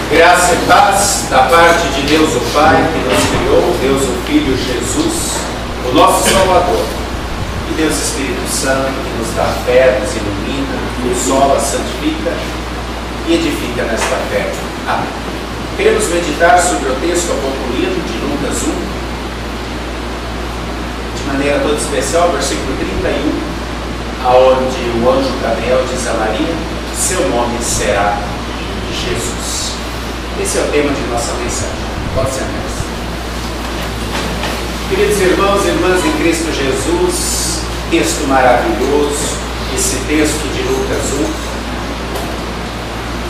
Graça e paz da parte de Deus o Pai, que nos criou, Deus o Filho Jesus, o nosso Salvador, e Deus Espírito Santo, que nos dá fé, nos ilumina, nos sola, santifica e edifica nesta fé. Amém. Queremos meditar sobre o texto há pouco lido de Lucas 1, de maneira toda especial, versículo 31, aonde o anjo Gabriel diz a Maria: seu nome será Jesus. Esse é o tema de nossa mensagem. Pode ser mais. Queridos irmãos e irmãs em Cristo Jesus, texto maravilhoso, esse texto de Lucas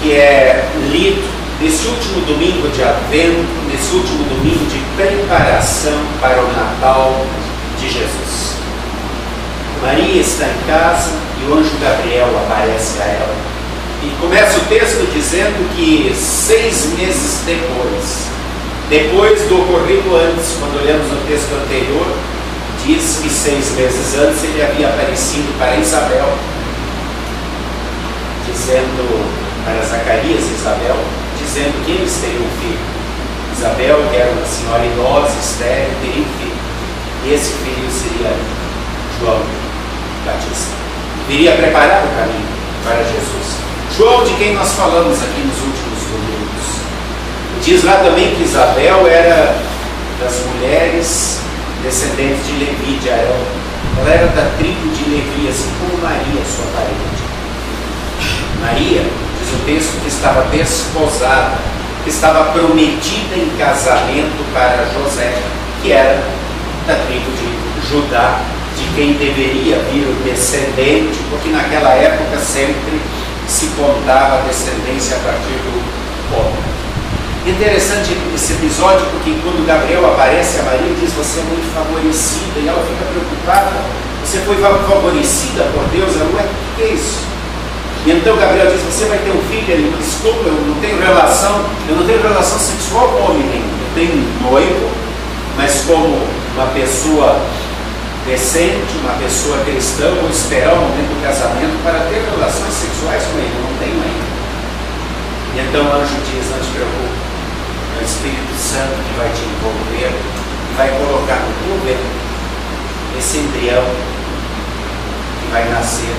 1, que é lido nesse último domingo de Advento, nesse último domingo de preparação para o Natal de Jesus. Maria está em casa e o anjo Gabriel aparece a ela. E começa o texto dizendo que 6 meses depois do ocorrido antes, quando olhamos no texto anterior, diz que 6 meses antes ele havia aparecido para Isabel, dizendo, para Zacarias e Isabel, dizendo que eles teriam um filho. Isabel, que era uma senhora idosa, estéril, teria um filho. E esse filho seria João Batista. Viria preparar o caminho para Jesus. João, de quem nós falamos aqui nos últimos domingos. Diz lá também que Isabel era das mulheres descendentes de Levi, de Arão. Ela era da tribo de Levi, assim como Maria, sua parente. Maria, diz o texto, que estava desposada, que estava prometida em casamento para José, que era da tribo de Judá, de quem deveria vir o descendente, porque naquela época sempre se contava a descendência a partir do homem. Interessante esse episódio, porque quando Gabriel aparece a Maria, diz: você é muito favorecida, e ela fica preocupada. Você foi favorecida por Deus? Ela: ué, o que é isso? E então Gabriel diz: você vai ter um filho. Ele diz: como? Eu não tenho relação sexual com homem nenhum. Eu tenho um noivo, mas como uma pessoa decente, uma pessoa cristã, vou esperar o momento do casamento para ter relações sexuais com ele. Não tenho ainda. E então o anjo diz: não te preocupe, é o Espírito Santo que vai te envolver e vai colocar no teu ventre esse embrião que vai nascer,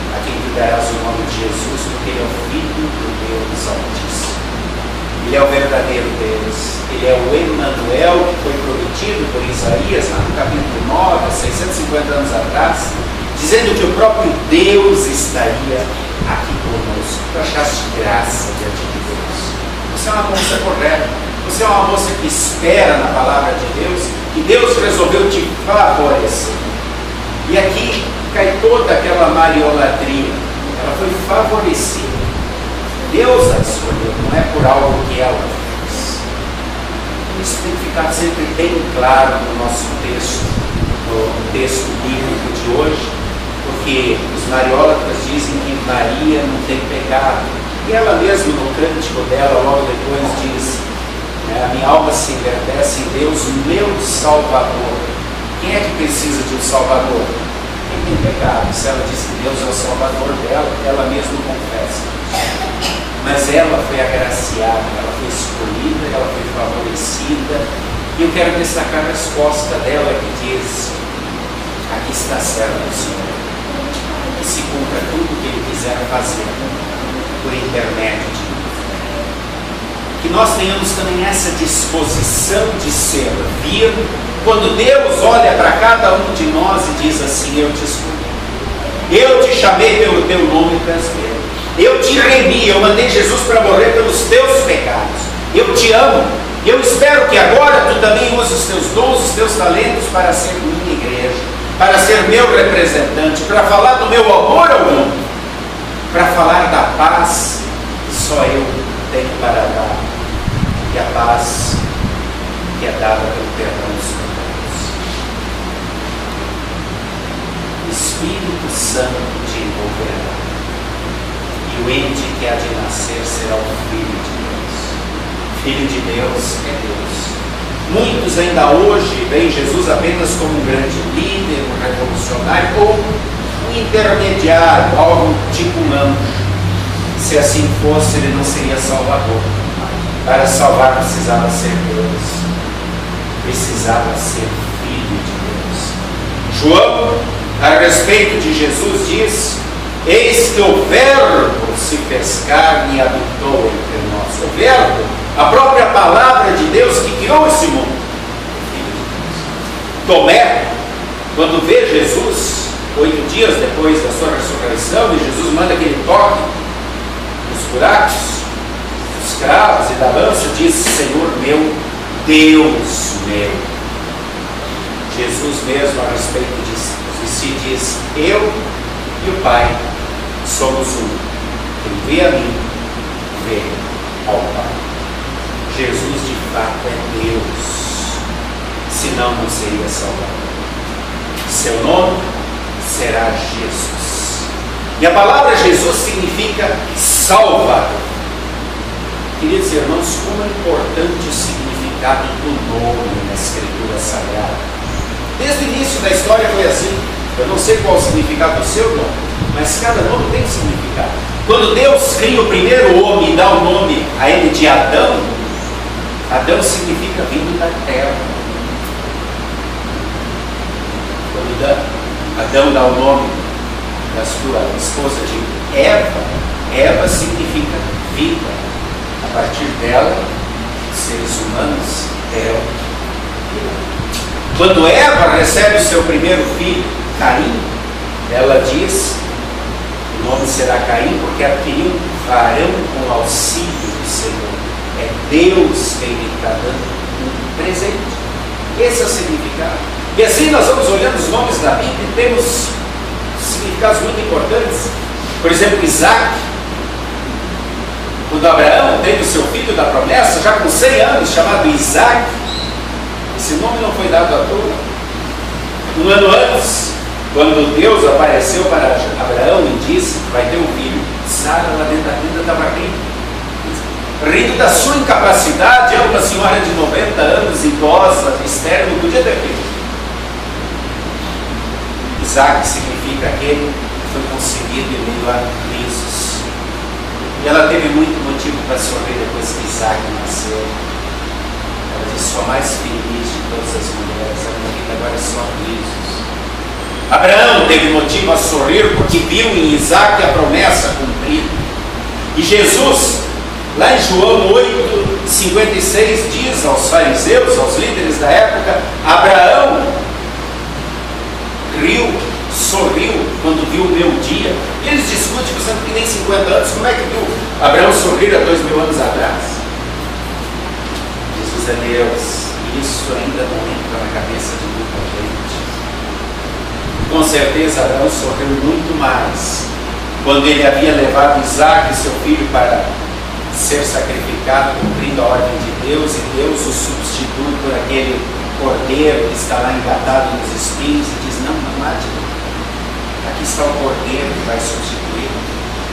a quem tu darás o nome de Jesus, porque ele é o Filho do Deus Altíssimo. Ele é o verdadeiro Deus, ele é o Emanuel, que foi prometido por Isaías lá no capítulo 9, 650 anos atrás, dizendo que o próprio Deus estaria aqui conosco. Tu achaste graça diante de Deus. Você é uma moça correta, você é uma moça que espera na palavra de Deus, e Deus resolveu te favorecer. E aqui cai toda aquela mariolatria. Ela foi favorecida. Deus a escolheu, não é por algo que ela fez. Isso tem que ficar sempre bem claro no nosso texto, no texto bíblico de hoje, porque os mariólatras dizem que Maria não tem pecado. E ela mesma, no cântico dela, logo depois diz: a minha alma se engrandece em Deus, meu Salvador. Quem é que precisa de um Salvador? Quem tem pecado. Se ela diz que Deus é o Salvador dela, ela mesma confessa. Mas ela foi agraciada, ela foi escolhida, ela foi favorecida. E eu quero destacar a resposta dela, que diz: aqui está a serva do Senhor, que se cumpra tudo o que Ele quiser fazer por intermédio de Deus. Que nós tenhamos também essa disposição de servir, quando Deus olha para cada um de nós e diz assim: eu te escolhi, eu te chamei pelo teu nome brasileiro, eu te remi, eu mandei Jesus para morrer pelos teus pecados, eu te amo, e eu espero que agora tu também use os teus dons, os teus talentos para ser minha igreja, para ser meu representante, para falar do meu amor ao mundo, para falar da paz que só eu tenho para dar, e a paz que é dada pelo perdão dos pecados. O Espírito Santo te envolverá, e o ente que há de nascer será o Filho de Deus. Filho de Deus é Deus. Muitos ainda hoje veem Jesus apenas como um grande líder, um revolucionário, ou um intermediário, algo tipo um anjo. Se assim fosse, ele não seria Salvador. Para salvar precisava ser Deus, precisava ser Filho de Deus. João, a respeito de Jesus, diz: eis que o Verbo se fez carne e habitou entre nós. O Verbo, a própria palavra de Deus que criou esse mundo. Tomé, quando vê Jesus, 8 dias depois da sua ressurreição, e Jesus manda que ele toque nos buracos, dos cravos e da lança, diz: Senhor meu, Deus meu. Jesus mesmo, a respeito de si, diz: eu e o Pai somos um. Quem vê a mim, vê ao Pai. Jesus de fato é Deus, senão não seria Salvador. Seu nome será Jesus. E a palavra Jesus significa Salvador. Queridos irmãos, como é importante o significado do nome na Escritura Sagrada. Desde o início da história foi assim. Eu não sei qual o significado do seu nome, mas cada nome tem um significado. Quando Deus cria o primeiro homem e dá o nome a ele de Adão, Adão significa vindo da terra. Quando Adão dá o nome da sua esposa de Eva, Eva significa vida. A partir dela, os seres humanos terão vida. Quando Eva recebe o seu primeiro filho, Caim, ela diz: o nome será Caim, porque adquiriu um varão com auxílio do Senhor. É Deus quem lhe está dando um presente. Esse é o significado. E assim nós vamos olhando os nomes da Bíblia e temos significados muito importantes. Por exemplo, Isaac. Quando Abraão teve o seu filho da promessa, já com 100 anos, chamado Isaac, esse nome não foi dado à toa. Um ano antes, quando Deus apareceu para Abraão e disse: vai ter um filho, Sara lá dentro da tenda estava rindo da sua incapacidade. Era uma senhora de 90 anos, idosa, estéril, não podia ter filho. Isaac significa aquele que foi concebido em meio a risos. E ela teve muito motivo para sorrir depois que Isaac nasceu. Ela disse: sou a mais feliz de todas as mulheres, a minha vida agora é só risos. Abraão teve motivo a sorrir porque viu em Isaac a promessa cumprida. E Jesus, lá em João 8,56, diz aos fariseus, aos líderes da época: Abraão riu, sorriu quando viu o meu dia. E eles discutem, você não tem nem 50 anos, como é que viu Abraão sorrir há 2000 anos atrás? Jesus é Deus, e isso ainda não entra na cabeça de muita gente. Com certeza Abraão sorriu muito mais quando ele havia levado Isaac, seu filho, para ser sacrificado, cumprindo a ordem de Deus, e Deus o substitui por aquele cordeiro que está lá engatado nos espinhos e diz: não, não mate, aqui está o cordeiro que vai substituir.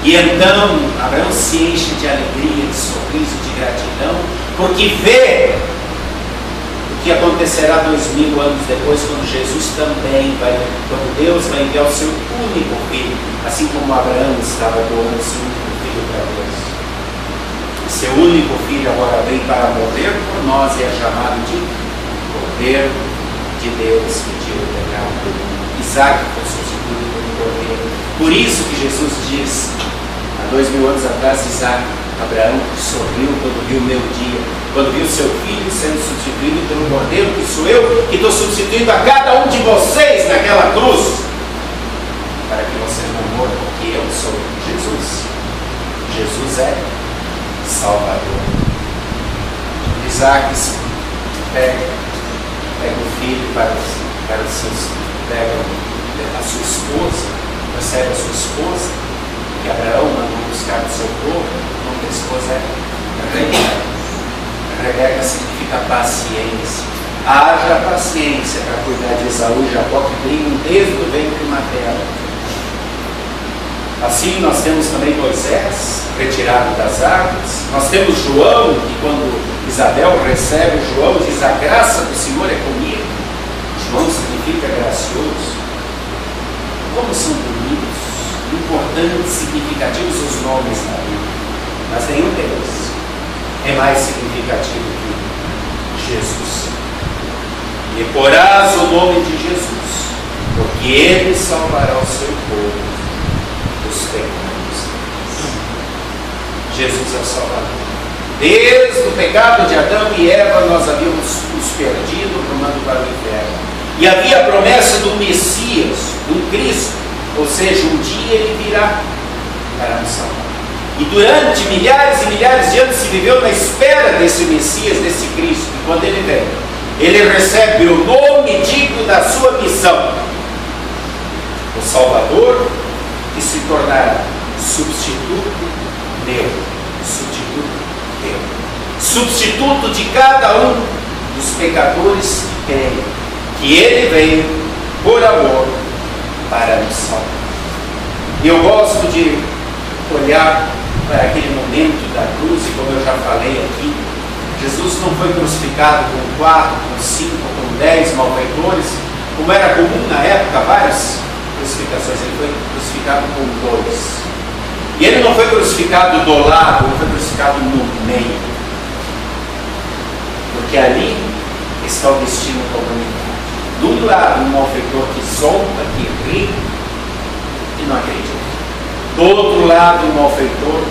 E então Abraão se enche de alegria, de sorriso, de gratidão, porque vê o que acontecerá 2000 anos depois, quando Jesus também quando Deus vai enviar o seu único filho, assim como Abraão estava doando o seu único filho para Deus. O seu único filho agora vem para morrer por nós e é chamado de Cordeiro de Deus que tira o pecado do mundo. Isaac foi substituído pelo Cordeiro. Por isso que Jesus diz, há 2000 anos atrás, Isaac, Abraão sorriu quando viu o meu dia, quando viu seu filho sendo substituído pelo Cordeiro, que sou eu, que estou substituindo a cada um de vocês naquela cruz, para que vocês não morram, porque eu sou Jesus. Jesus é Salvador. Isaac pega o filho para os seus, pega a sua esposa, recebe a sua esposa, que Abraão mandou buscar do seu povo. O nome da esposa é Rebeca. Rebeca significa paciência. Haja paciência para cuidar de Esaú e Jacó, que brigam desde o ventre materno. Assim nós temos também Moisés, retirado das árvores. Nós temos João, que quando Isabel recebe João, diz: a graça do Senhor é comigo. João significa gracioso. Como são bonitos, importantes, significativos os nomes da Bíblia. Mas nenhum deles é mais significativo que Jesus. E porás o nome de Jesus, porque Ele salvará o seu povo dos pecados. Jesus é o Salvador. Desde o pecado de Adão e Eva, nós havíamos nos perdido, rumando para o inferno. E havia a promessa do Messias, do Cristo, ou seja, um dia Ele virá para nos salvar. E durante milhares e milhares de anos se viveu na espera desse Messias, desse Cristo. E quando Ele vem, Ele recebe o nome digno da sua missão, o Salvador, que se tornará substituto meu, substituto de cada um dos pecadores que creem que Ele veio por amor para nos salvar. E eu gosto de olhar para aquele momento da cruz, e como eu já falei aqui, Jesus não foi crucificado com 4, com 5, com 10 malfeitores, como era comum na época, várias crucificações. Ele foi crucificado com 2. E Ele não foi crucificado do lado, Ele foi crucificado no meio. Porque ali está o destino da humanidade. De um lado, um malfeitor que zomba, que ri e não acredita. Do outro lado, um malfeitor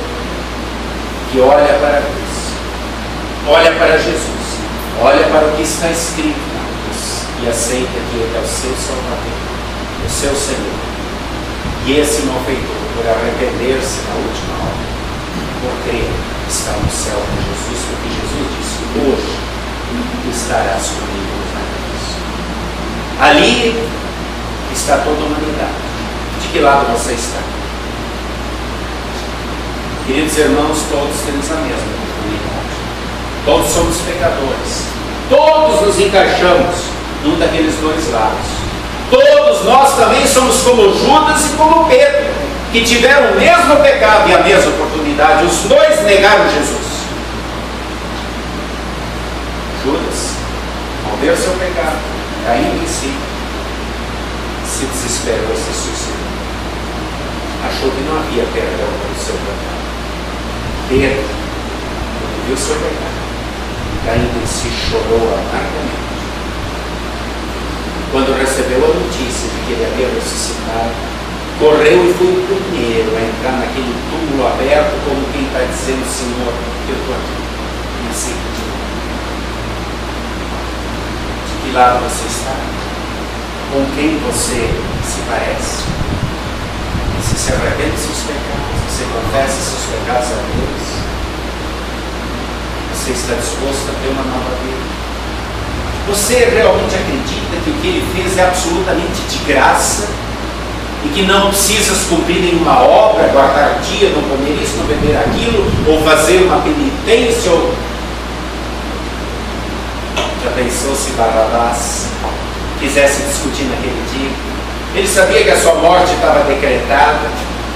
que olha para a cruz, olha para Jesus, olha para o que está escrito na cruz e aceita que Ele é o seu Salvador, o seu Senhor. E esse malfeitor, por arrepender-se na última hora, por crer, está no céu com Jesus, porque Jesus disse: hoje estarás comigo na cruz. Ali está toda a humanidade. De que lado você está? Queridos irmãos, todos temos a mesma oportunidade. Todos somos pecadores. Todos nos encaixamos num daqueles dois lados. Todos nós também somos como Judas e como Pedro, que tiveram o mesmo pecado e a mesma oportunidade. Os dois negaram Jesus. Judas, ao ver seu pecado, caindo em si, se desesperou e se suicidou. Achou que não havia perdão pelo seu pecado. Pedro, quando viu seu pecado, caindo em si, chorou amargamente. Quando recebeu a notícia de que ele havia ressuscitado, correu e foi o primeiro a entrar naquele túmulo aberto, como quem está dizendo: Senhor, eu estou aqui, me aceita de novo. De que lado você está? Com quem você se parece? Você se arrepende dos seus pecados? Você confessa seus pecados a Deus? Você está disposto a ter uma nova vida? Você realmente acredita que o que Ele fez é absolutamente de graça e que não precisas cumprir nenhuma obra, guardar dia, não comer isso, não beber aquilo, ou fazer uma penitência? Ou... Já pensou se Barrabás quisesse discutir naquele dia? Ele sabia que a sua morte estava decretada,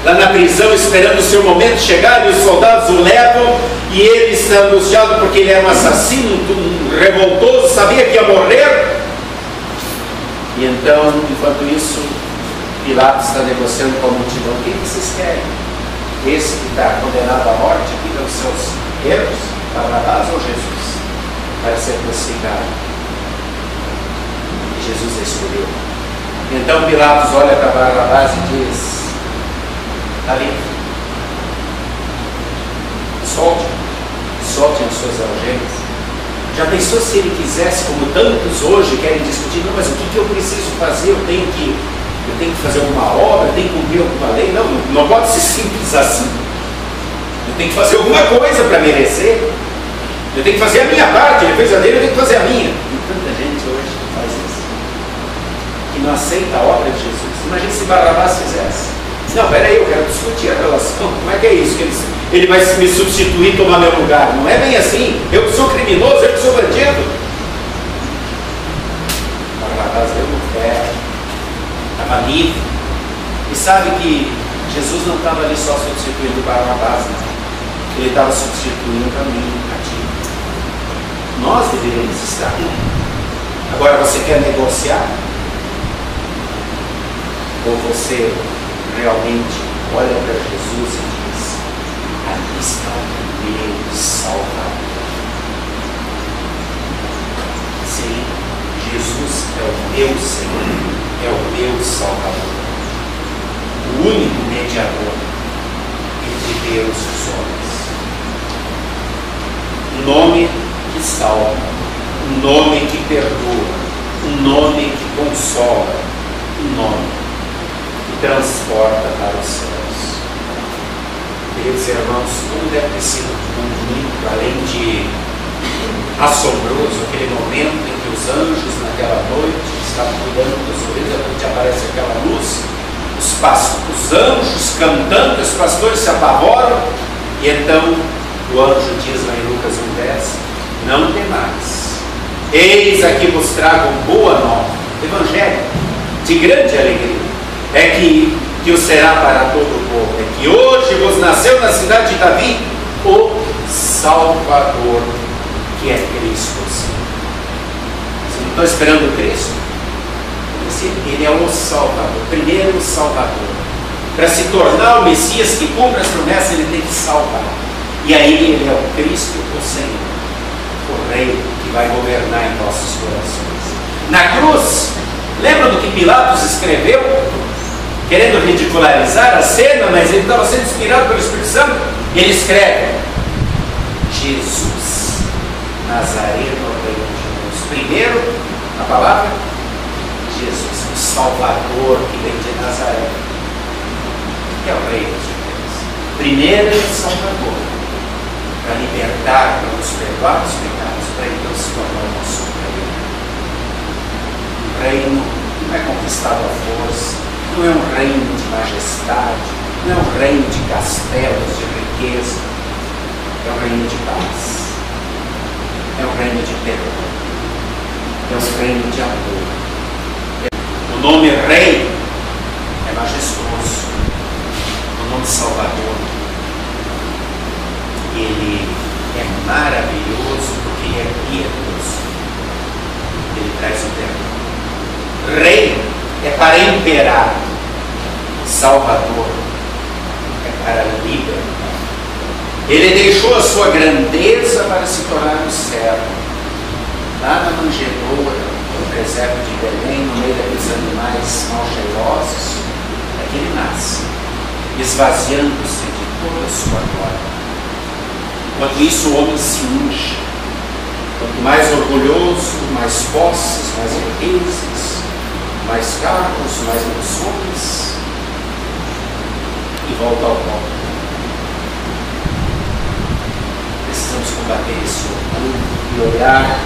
lá na prisão, esperando o seu momento chegar, e os soldados o levam, e ele está angustiado porque ele era um assassino, um revoltoso, sabia que ia morrer. E então, enquanto isso, Pilatos está negociando com a multidão: o que vocês querem? Esse que está condenado à morte aqui pelos seus erros, Barrabás ou Jesus, para ser crucificado? E Jesus escolheu. Então Pilatos olha para Barrabás e diz: está livre. Solte as suas algemas. Já pensou se ele quisesse, como tantos hoje querem discutir: não, mas o que eu preciso fazer? Eu tenho que fazer alguma obra, eu tenho que cumprir alguma lei? Não pode ser simples assim. Eu tenho que fazer alguma coisa para merecer. Eu tenho que fazer a minha parte. Ele fez a dele, eu tenho que fazer a minha. E tanta gente hoje faz isso, que não aceita a obra de Jesus. Imagina se Barrabás fizesse: não, peraí, eu quero discutir a relação. Como é que é isso? Que ele vai me substituir e tomar meu lugar? Não é bem assim. Eu que sou criminoso, eu que sou bandido. Barrabás deu no pé, estava livre. E sabe que Jesus não estava ali só substituindo Barrabás, não. Ele estava substituindo a mim, a ti. Nós deveríamos estar aqui. Agora, você quer negociar? Ou você realmente olha para Jesus e diz: ali está o meu Salvador, meu Senhor, é o meu Salvador, o único mediador entre Deus e os homens. Um nome que salva, um nome que perdoa, um nome que consola, um nome que transporta para os céus. Queridos irmãos, como deve ter sido muito, além de assombroso, aquele momento em que os anjos naquela noite estavam cuidando dos ovelhas, a noite aparece aquela luz, os anjos cantando, os pastores se apavoram, e então o anjo diz lá em Lucas 1,10: não temais, eis aqui vos trago boa nova, evangelho de grande alegria, é que o será para todo o povo, é que hoje vos nasceu na cidade de Davi o Salvador, que é Cristo o Senhor. Você não está esperando o Cristo? Ele é o Salvador, primeiro o Salvador. Para se tornar o Messias que cumpre as promessas, ele tem que salvar. E aí ele é o Cristo o Senhor, o Rei que vai governar em nossos corações. Na cruz, lembra do que Pilatos escreveu? Querendo ridicularizar a cena, mas ele estava sendo inspirado pelo Espírito Santo. Ele escreve: Jesus Nazareno, Rei de Deus. Primeiro, a palavra Jesus, o Salvador que vem de Nazaré, que é o Rei dos Judeus. Primeiro é o Salvador, para libertar, para nos perdoar os pecados, para então se tornar o nosso reino. Um reino que não é conquistado à força, não é um reino de majestade, não é um reino de castelos, de riqueza, é um reino de paz, é um reino de perdão, é um reino de amor. O nome Rei é majestoso, o nome Salvador, ele é maravilhoso porque ele é piedoso, ele traz o perdão. Rei é para imperar, Salvador é para libertar. Ele deixou a sua grandeza para se tornar um servo. Lá na manjedoura, no deserto de Belém, no meio daqueles animais mal cheirosos, é que ele nasce, esvaziando-se de toda a sua glória. Enquanto isso, o homem se incha. Quanto mais orgulhoso, mais posses, mais riquezas, mais carros, mais emoções, e volta ao pó. Precisamos combater esse orgulho e olhar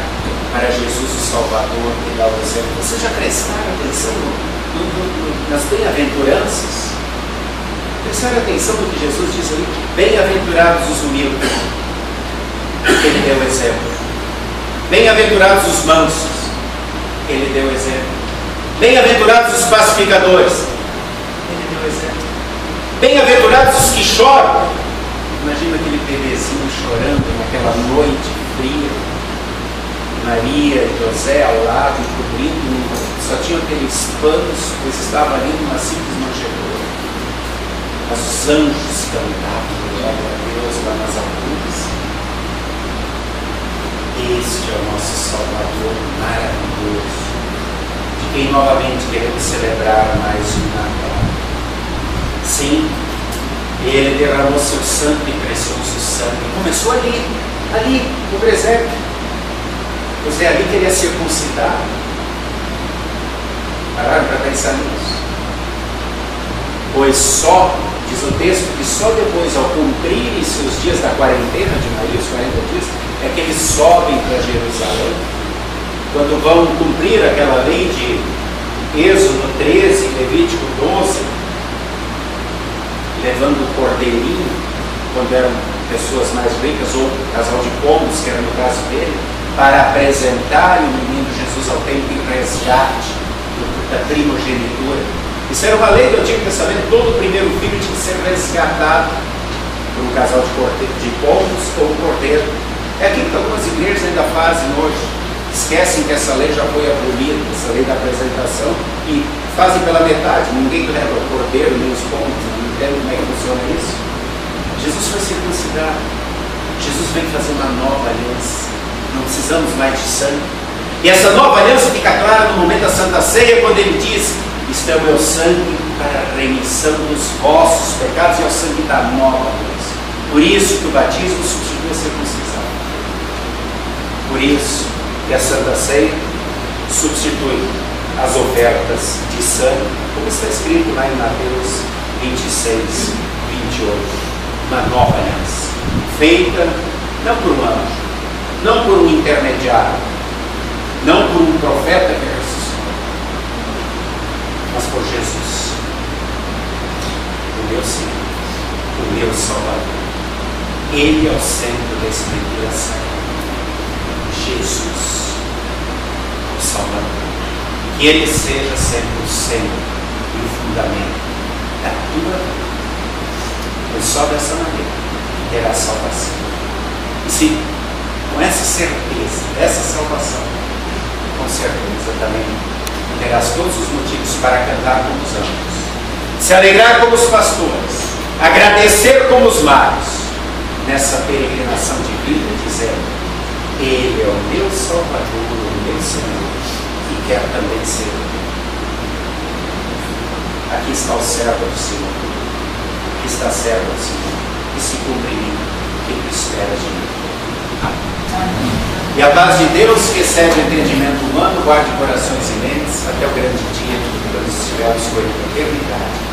para Jesus o Salvador que dá o exemplo. Vocês já prestaram atenção nas bem-aventuranças? Prestaram atenção no que Jesus diz ali? Bem-aventurados os humildes, ele deu exemplo. Bem-aventurados os mansos, ele deu exemplo. Bem-aventurados os pacificadores, ele deu exemplo. Bem-aventurados os que choram. Imagina aquele bebezinho chorando naquela noite fria, Maria e José ao lado, cobrindo, só tinham aqueles panos, pois estava ali numa simples manjedoura. Mas os anjos cantavam glória a Deus lá nas alturas. Este é o nosso Salvador maravilhoso, de quem novamente queremos celebrar mais um Natal. Sim, ele derramou seu santo e precioso sangue. Começou ali, no presépio. Pois é ali que ele ia circuncidar. Pararam para pensar nisso? Pois só, diz o texto, que só depois, ao cumprirem seus dias da quarentena de Maria, os 40 dias, é que eles sobem para Jerusalém. Quando vão cumprir aquela lei de Êxodo 13, Levítico 12, levando o cordeirinho, quando eram pessoas mais ricas, ou casal de pombos, que era no caso dele, para apresentar o menino Jesus ao templo em resgate da primogenitura. Isso era uma lei do Antigo Testamento. Todo primeiro filho tinha que ser resgatado por um casal de pombos ou um cordeiro. É aquilo que algumas igrejas ainda fazem hoje. Esquecem que essa lei já foi abolida, essa lei da apresentação, e fazem pela metade. Ninguém leva o cordeiro nem os pombos. Não entende como é que funciona isso? Jesus foi circuncidado. Jesus vem fazer uma nova aliança. Não precisamos mais de sangue. E essa nova aliança fica clara no momento da Santa Ceia, quando ele diz: isto é o meu sangue para a remissão dos vossos pecados, e é o sangue da nova aliança. Por isso que o batismo substitui a circuncisão. Por isso que a Santa Ceia substitui as ofertas de sangue, como está escrito lá em Mateus 26, 28. Uma nova aliança, feita não por um anjo, não por um intermediário, não por um profeta que ressuscitou, mas por Jesus, o meu Senhor, o meu Salvador. Ele é o centro da Escritura Sagrada. Jesus, o Salvador. Que Ele seja sempre o centro e o fundamento da tua vida. Pois só dessa maneira terá salvação. E se com essa certeza dessa salvação, com certeza também terás todos os motivos para cantar como os anjos, se alegrar como os pastores, agradecer como os magos, nessa peregrinação de vida, dizendo: Ele é o meu Salvador, o meu Senhor, e quer também ser. Aqui está o servo do Senhor, aqui está a serva do Senhor, e se cumpre em mim o que tu esperas de mim. Amém. E a paz de Deus, que excede o entendimento humano, guarde corações e mentes até o grande dia, quando estivermos com a eternidade.